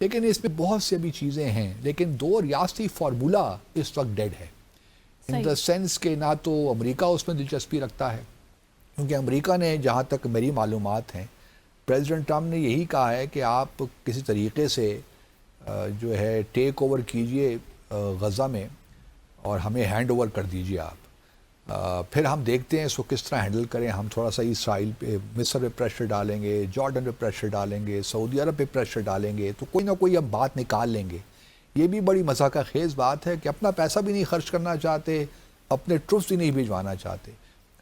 لیکن اس میں بہت سی ابھی چیزیں ہیں، لیکن دو ریاستی فارمولہ اس وقت ڈیڈ ہے، ان دا سینس کہ نہ تو امریکہ اس میں دلچسپی رکھتا ہے، کیونکہ امریکہ نے جہاں تک میری معلومات ہیں پریزیڈنٹ ٹرمپ نے یہی کہا ہے کہ آپ کسی طریقے سے جو ہے ٹیک اوور کیجئے غزہ میں اور ہمیں ہینڈ اوور کر دیجئے آپ، پھر ہم دیکھتے ہیں اس کو کس طرح ہینڈل کریں، ہم تھوڑا سا اسرائیل پہ مصر پہ پریشر ڈالیں گے، جارڈن پہ پریشر ڈالیں گے، سعودی عرب پہ پریشر ڈالیں گے، تو کوئی نہ کوئی ہم بات نکال لیں گے۔ یہ بھی بڑی مضحکہ خیز بات ہے کہ اپنا پیسہ بھی نہیں خرچ کرنا چاہتے، اپنے ٹروپس بھی نہیں بھیجوانا چاہتے۔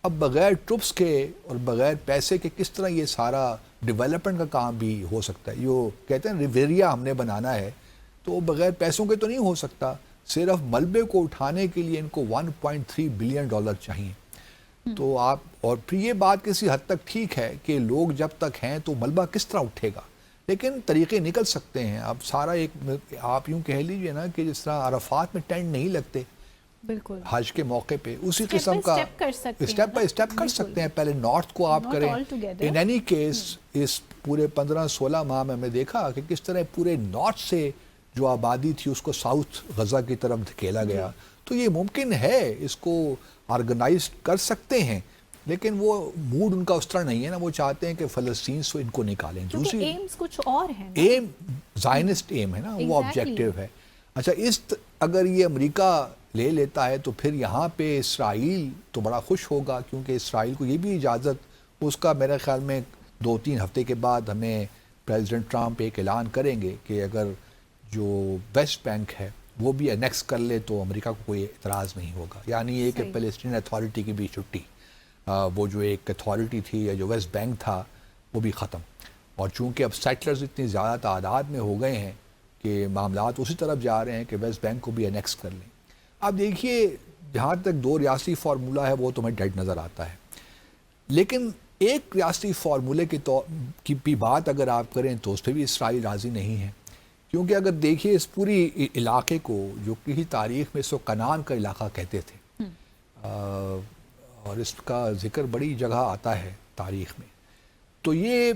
اب بغیر ٹروپس کے اور بغیر پیسے کے کس طرح یہ سارا ڈیولپمنٹ کا کام بھی ہو سکتا ہے؟ یہ کہتے ہیں ریویریا ہم نے بنانا ہے تو بغیر پیسوں کے تو نہیں ہو سکتا، صرف ملبے کو اٹھانے کے لیے ان کو $1.3 بلین چاہیے۔ تو آپ اور پھر یہ بات کسی حد تک ٹھیک ہے کہ لوگ جب تک ہیں تو ملبہ کس طرح اٹھے گا، لیکن طریقے نکل سکتے ہیں۔ اب سارا ایک آپ یوں کہہ لیجئے نا کہ جس طرح عرفات میں ٹینٹ نہیں لگتے بالکل حج کے موقع پہ، اسی قسم کا اسٹیپ بائی اسٹیپ کر سکتے ہیں۔ پہلے نارتھ کو آپ کریں۔ ان اینی کیس اس پورے 15-16 ماہ میں ہم نے دیکھا کہ کس طرح پورے نارتھ سے جو آبادی تھی اس کو ساؤتھ غزہ کی طرف دھکیلا گیا، تو یہ ممکن ہے، اس کو آرگنائز کر سکتے ہیں، لیکن وہ موڈ ان کا اس طرح نہیں ہے نا، وہ چاہتے ہیں کہ فلسطین سے ان کو نکالیں۔ دوسری ایمز کچھ اور ہیں، ایم زائنسٹ ایم ہے نا، وہ آبجیکٹیو ہے۔ اچھا اگر یہ امریکہ لے لیتا ہے تو پھر یہاں پہ اسرائیل تو بڑا خوش ہوگا، کیونکہ اسرائیل کو یہ بھی اجازت، اس کا میرے خیال میں 2-3 ہفتے کے بعد ہمیں پریزیڈنٹ ٹرمپ ایک اعلان کریں گے کہ اگر جو ویسٹ بینک ہے وہ بھی انیکس کر لے تو امریکہ کو کوئی اعتراض نہیں ہوگا، یعنی یہ کہ فلسطین اتھارٹی کی بھی چھٹی، وہ جو ایک اتھارٹی تھی یا جو ویسٹ بینک تھا وہ بھی ختم۔ اور چونکہ اب سیٹلرز اتنی زیادہ تعداد میں ہو گئے ہیں کہ معاملات اسی طرف جا رہے ہیں کہ ویسٹ بینک کو بھی انیکس کر لیں۔ اب دیکھیے جہاں تک دو ریاستی فارمولہ ہے وہ تو ہمیں ڈیڈ نظر آتا ہے، لیکن ایک ریاستی فارمولے کی بھی بات اگر آپ کریں تو اس پہ بھی اسرائیل راضی نہیں ہے، کیونکہ اگر دیکھیے اس پوری علاقے کو جو کسی تاریخ میں اس کو کنعان کا علاقہ کہتے تھے، اور اس کا ذکر بڑی جگہ آتا ہے تاریخ میں، تو یہ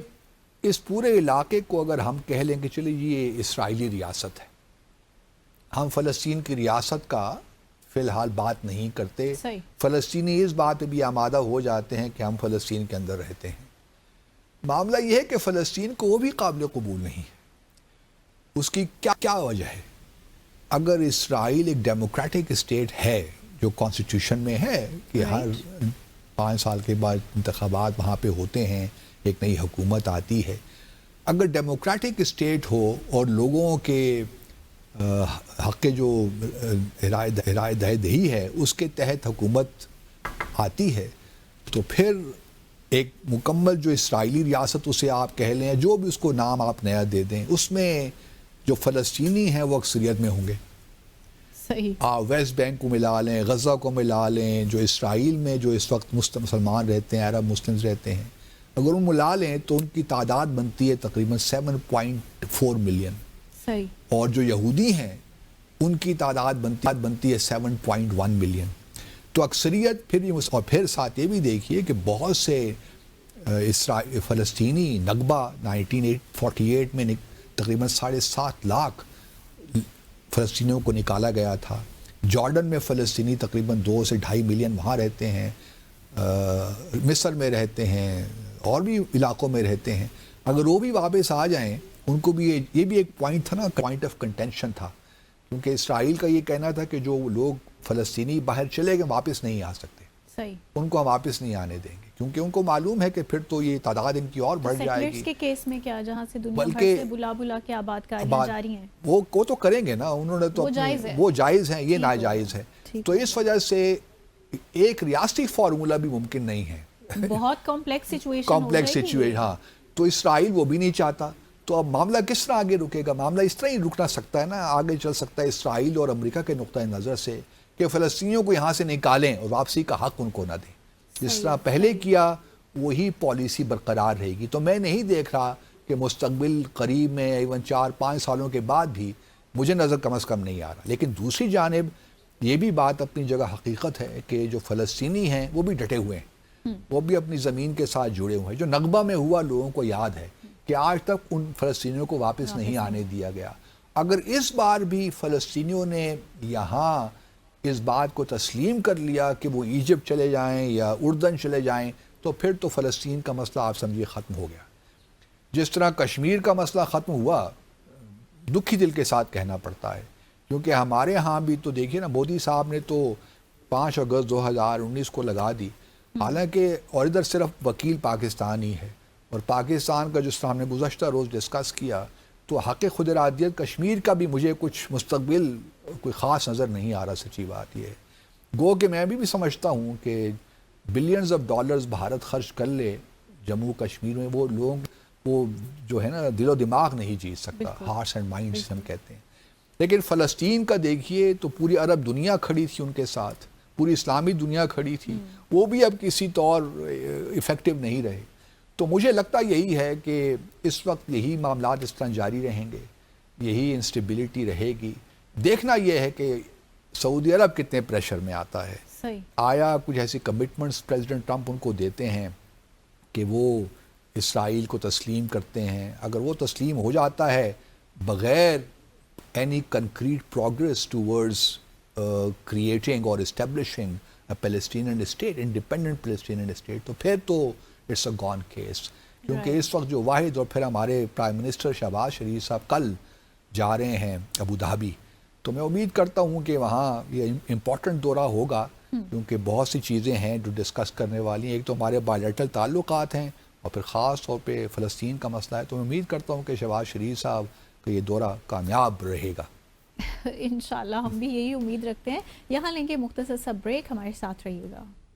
اس پورے علاقے کو اگر ہم کہہ لیں کہ چلے یہ اسرائیلی ریاست ہے، ہم فلسطین کی ریاست کا فی الحال بات نہیں کرتے، فلسطینی اس بات بھی آمادہ ہو جاتے ہیں کہ ہم فلسطین کے اندر رہتے ہیں۔ معاملہ یہ ہے کہ فلسطین کو وہ بھی قابل قبول نہیں ہے۔ اس کی کیا وجہ ہے؟ اگر اسرائیل ایک ڈیموکریٹک اسٹیٹ ہے جو کانسٹیٹیوشن میں ہے کہ ہر 5 سال کے بعد انتخابات وہاں پہ ہوتے ہیں، ایک نئی حکومت آتی ہے، اگر ڈیموکریٹک اسٹیٹ ہو اور لوگوں کے حق کے جو ہدایت دہی ہے اس کے تحت حکومت آتی ہے، تو پھر ایک مکمل جو اسرائیلی ریاست اسے آپ کہہ لیں، جو بھی اس کو نام آپ نیا دے دیں، اس میں جو فلسطینی ہیں وہ اکثریت میں ہوں گے۔ آپ ویسٹ بینک کو ملا لیں، غزہ کو ملا لیں، جو اسرائیل میں جو اس وقت مسلمان رہتے ہیں، عرب مسلمز رہتے ہیں، اگر ان ملا لیں تو ان کی تعداد بنتی ہے تقریباً 7.4 ملین، اور جو یہودی ہیں ان کی تعداد بنتی ہے 7.1 ملین۔ تو اکثریت پھر بھی، اور پھر ساتھ یہ بھی دیکھیے کہ بہت سے فلسطینی نکبہ 1948 میں تقریباً 7.5 لاکھ فلسطینیوں کو نکالا گیا تھا۔ جارڈن میں فلسطینی تقریباً 2 سے 2.5 ملین وہاں رہتے ہیں، مصر میں رہتے ہیں، اور بھی علاقوں میں رہتے ہیں۔ اگر وہ بھی واپس آ جائیں، ان کو بھی یہ بھی ایک پوائنٹ تھا نا، پوائنٹ آف کنٹینشن تھا، کیونکہ اسرائیل کا یہ کہنا تھا کہ جو لوگ فلسطینی باہر چلے گئے واپس نہیں آ سکتے، ان کو ہم واپس نہیں آنے دیں گے، کیونکہ ان کو معلوم ہے کہ پھر تو یہ تعداد ان کی اور بڑھ جائے گی۔ کے کیس میں کیا، جہاں سے دنیا بھر سے بلا کے آباد کاریاں جاری ہیں، وہ تو کریں گے نا، انہوں نے تو وہ جائز ہیں، یہ ناجائز ہے۔ تو اس وجہ سے ایک ریاستی فارمولہ بھی ممکن نہیں ہے، بہت کمپلیکس سچویشن، ہاں۔ تو اسرائیل وہ بھی نہیں چاہتا، تو اب معاملہ کس طرح آگے رکے گا؟ معاملہ اس طرح ہی رکنا سکتا ہے نا، آگے چل سکتا ہے اسرائیل اور امریکہ کے نقطہ نظر سے کہ فلسطینیوں کو یہاں سے نکالیں اور واپسی کا حق ان کو نہ دیں، جس طرح پہلے کیا وہی پالیسی برقرار رہے گی۔ تو میں نہیں دیکھ رہا کہ مستقبل قریب میں ایون 4-5 سالوں کے بعد بھی، مجھے نظر کم از کم نہیں آ رہا۔ لیکن دوسری جانب یہ بھی بات اپنی جگہ حقیقت ہے کہ جو فلسطینی ہیں وہ بھی ڈٹے ہوئے ہیں، وہ بھی اپنی زمین کے ساتھ جڑے ہوئے ہیں۔ جو نغبہ میں ہوا لوگوں کو یاد ہے کہ آج تک ان فلسطینیوں کو واپس نہیں آنے دیا گیا. اگر اس بار بھی فلسطینیوں نے یہاں اس بات کو تسلیم کر لیا کہ وہ ایجپٹ چلے جائیں یا اردن چلے جائیں تو پھر تو فلسطین کا مسئلہ آپ سمجھیے ختم ہو گیا. جس طرح کشمیر کا مسئلہ ختم ہوا، دکھی دل کے ساتھ کہنا پڑتا ہے، کیونکہ ہمارے ہاں بھی تو دیکھیے نا، مودی صاحب نے تو 5 اگست 2019 کو لگا دی، حالانکہ اور ادھر صرف وکیل پاکستان ہی ہے، اور پاکستان کا جس طرح ہم نے گزشتہ روز ڈسکس کیا تو حق خود ارادیت کشمیر کا بھی مجھے کچھ مستقبل کوئی خاص نظر نہیں آ رہا. سچی بات یہ ہے، گو کہ میں بھی سمجھتا ہوں کہ بلینز آف ڈالرز بھارت خرچ کر لے جموں کشمیر میں، وہ لوگ وہ جو ہے نا دل و دماغ نہیں جیت سکتا، ہارٹس اینڈ مائنڈس ہم کہتے ہیں. لیکن فلسطین کا دیکھیے تو پوری عرب دنیا کھڑی تھی ان کے ساتھ، پوری اسلامی دنیا کھڑی تھی، وہ بھی اب کسی طور افیکٹو نہیں رہے. تو مجھے لگتا یہی ہے کہ اس وقت یہی معاملات اس طرح جاری رہیں گے، یہی انسٹیبلٹی رہے گی. دیکھنا یہ ہے کہ سعودی عرب کتنے پریشر میں آتا ہے. صحیح. آیا کچھ ایسی کمٹمنٹس پریزیڈنٹ ٹرمپ ان کو دیتے ہیں کہ وہ اسرائیل کو تسلیم کرتے ہیں؟ اگر وہ تسلیم ہو جاتا ہے بغیر any concrete progress towards creating or establishing a Palestinian state, independent Palestinian state, تو پھر تو it's a gone case. کیونکہ اس وقت جو واحد، اور پھر ہمارے پرائم منسٹر شہباز شریف صاحب کل جا رہے ہیں ابو دھابی، تو میں امید کرتا ہوں کہ وہاں یہ امپورٹنٹ دورہ ہوگا، کیونکہ بہت سی چیزیں ہیں جو ڈسکس کرنے والی ہیں. ایک تو ہمارے بائیلیٹرل تعلقات ہیں، اور پھر خاص طور پہ فلسطین کا مسئلہ ہے. تو میں امید کرتا ہوں کہ شہباز شریف صاحب کہ یہ دورہ کامیاب رہے گا. انشاءاللہ ہم بھی یہی امید رکھتے ہیں. یہاں لیں گے مختصر سا بریک، ہمارے ساتھ رہیے گا.